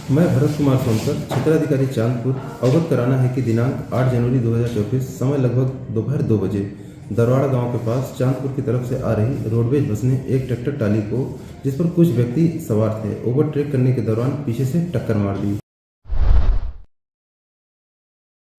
मैं भरत कुमार सोनकर, क्षेत्राधिकारी चांदपुर, अवगत कराना है कि दिनांक 8 जनवरी 2024 समय लगभग दोपहर 2 बजे दरवाड़ा गांव के पास चांदपुर की तरफ से आ रही रोडवेज बस ने एक ट्रैक्टर ट्राली को, जिस पर कुछ व्यक्ति सवार थे, ओवरटेक करने के दौरान पीछे से टक्कर मार दी।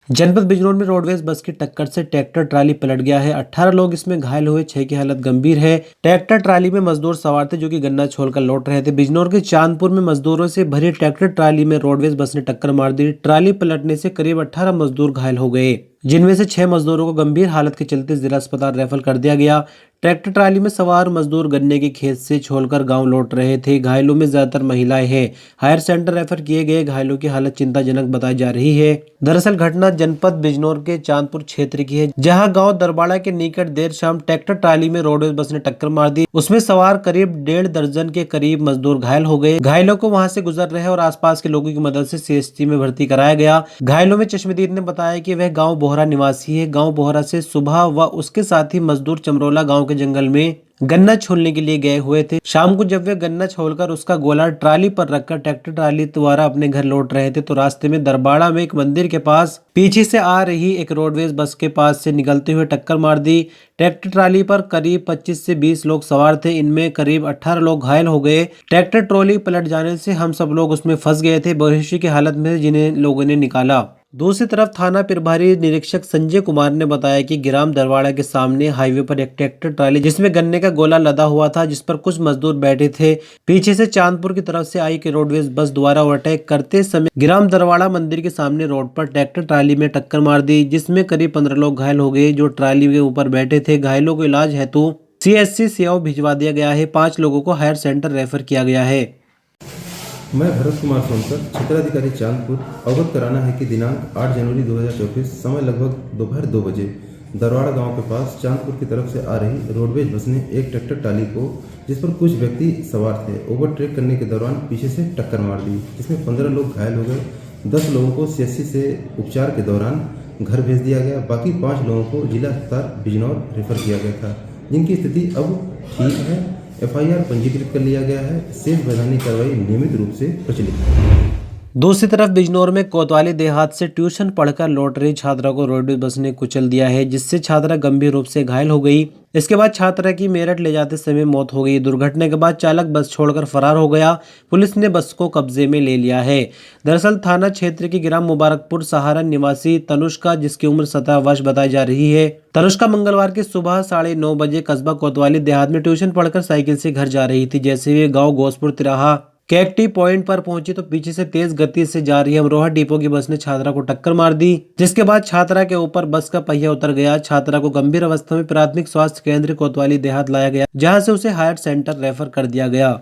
जनपद बिजनौर में रोडवेज बस की टक्कर से ट्रैक्टर ट्राली पलट गया है। 18 लोग इसमें घायल हुए, 6 की हालत गंभीर है। ट्रैक्टर ट्राली में मजदूर सवार थे जो कि गन्ना छोड़कर लौट रहे थे। बिजनौर के चांदपुर में मजदूरों से भरी ट्रैक्टर ट्राली में रोडवेज बस ने टक्कर मार दी। ट्राली पलटने से करीब 18 मजदूर घायल हो गए, जिनमें से 6 मजदूरों को गंभीर हालत के चलते जिला अस्पताल रेफर कर दिया गया। ट्रैक्टर ट्राली में सवार मजदूर गन्ने के खेत से छोड़कर गांव लौट रहे थे। घायलों में ज्यादातर महिलाएं हैं। हायर सेंटर रेफर किए गए। घायलों की हालत चिंताजनक बताई जा रही है। दरअसल घटना जनपद बिजनौर के चांदपुर क्षेत्र की है, जहां गांव दरबाड़ा के निकट देर शाम ट्रैक्टर ट्राली में रोडवेज बस ने टक्कर मार दी। उसमें सवार करीब 1.5 दर्जन के करीब मजदूर घायल हो गए। घायलों को वहां से गुजर रहे और आसपास के लोगों की मदद से सीएचसी में भर्ती कराया गया। घायलों में चश्मदीद ने बताया कि वह गांव बोहरा निवासी है। गांव बोहरा से सुबह व उसके साथ ही मजदूर चमरोला गांव के जंगल में गन्ना छोलने के लिए गए हुए थे। शाम को जब वे गन्ना छोलकर उसका गोला ट्राली पर रखकर ट्रैक्टर ट्राली द्वारा अपने घर लौट रहे थे, तो रास्ते में दरबाड़ा में एक मंदिर के पास पीछे से आ रही एक रोडवेज बस के पास से निकलते हुए टक्कर मार दी। ट्रैक्टर ट्राली पर करीब 25 से 20 लोग सवार थे। इनमें करीब 18 लोग घायल हो गए। ट्रैक्टर ट्रॉली पलट जाने से हम सब लोग उसमें फंस गए थे, बेहोशी की हालत में, जिन्हें लोगों ने निकाला। दूसरी तरफ थाना प्रभारी निरीक्षक संजय कुमार ने बताया कि ग्राम दरवाड़ा के सामने हाईवे पर एक ट्रैक्टर ट्राली जिसमें गन्ने का गोला लदा हुआ था, जिस पर कुछ मजदूर बैठे थे, पीछे से चांदपुर की तरफ से आई कि रोडवेज बस द्वारा ओवरटेक करते समय ग्राम दरवाड़ा मंदिर के सामने रोड पर ट्रैक्टर ट्राली में टक्कर मार दी, जिसमें करीब 15 लोग घायल हो गए जो ट्राली के ऊपर बैठे थे। घायलों को इलाज हेतु सीएचसी सियाओं भिजवा दिया गया है। 5 लोगों को हायर सेंटर रेफर किया गया है। मैं भरत कुमार सोनकर, क्षेत्राधिकारी चांदपुर, अवगत कराना है कि दिनांक 8 जनवरी 2024 समय लगभग दोपहर 2 बजे दरवाड़ा गांव के पास चांदपुर की तरफ से आ रही रोडवेज बस ने एक ट्रैक्टर ट्राली को, जिस पर कुछ व्यक्ति सवार थे, ओवरटेक करने के दौरान पीछे से टक्कर मार दी, जिसमें 15 लोग घायल हो गए। 10 लोगों को सीएचसी से उपचार के दौरान घर भेज दिया गया। बाकी 5 लोगों को जिला अस्पताल बिजनौर रेफर किया गया था, जिनकी स्थिति अब ठीक है। एफआईआर पंजीकृत कर लिया गया है। शेष वैधानिक कार्रवाई नियमित रूप से प्रचलित है। दूसरी तरफ बिजनौर में कोतवाली देहात से ट्यूशन पढ़कर लौट रही छात्रा को रोडवेज बस ने कुचल दिया है, जिससे छात्रा गंभीर रूप से घायल हो गई। इसके बाद छात्रा की मेरठ ले जाते समय मौत हो गई। दुर्घटना के बाद चालक बस छोड़कर फरार हो गया। पुलिस ने बस को कब्जे में ले लिया है। दरअसल थाना क्षेत्र की ग्राम मुबारकपुर सहारन निवासी तनुष्का, जिसकी उम्र 17 वर्ष बताई जा रही है, तनुष्का मंगलवार की सुबह 9:30 बजे कस्बा कोतवाली देहात में ट्यूशन पढ़कर साइकिल से घर जा रही थी। जैसे वे गाँव घोसपुर तिराहा कैक्टी पॉइंट पर पहुंची तो पीछे से तेज गति से जा रही अमरोहा डिपो की बस ने छात्रा को टक्कर मार दी, जिसके बाद छात्रा के ऊपर बस का पहिया उतर गया। छात्रा को गंभीर अवस्था में प्राथमिक स्वास्थ्य केंद्र कोतवाली देहात लाया गया, जहां से उसे हायर सेंटर रेफर कर दिया गया।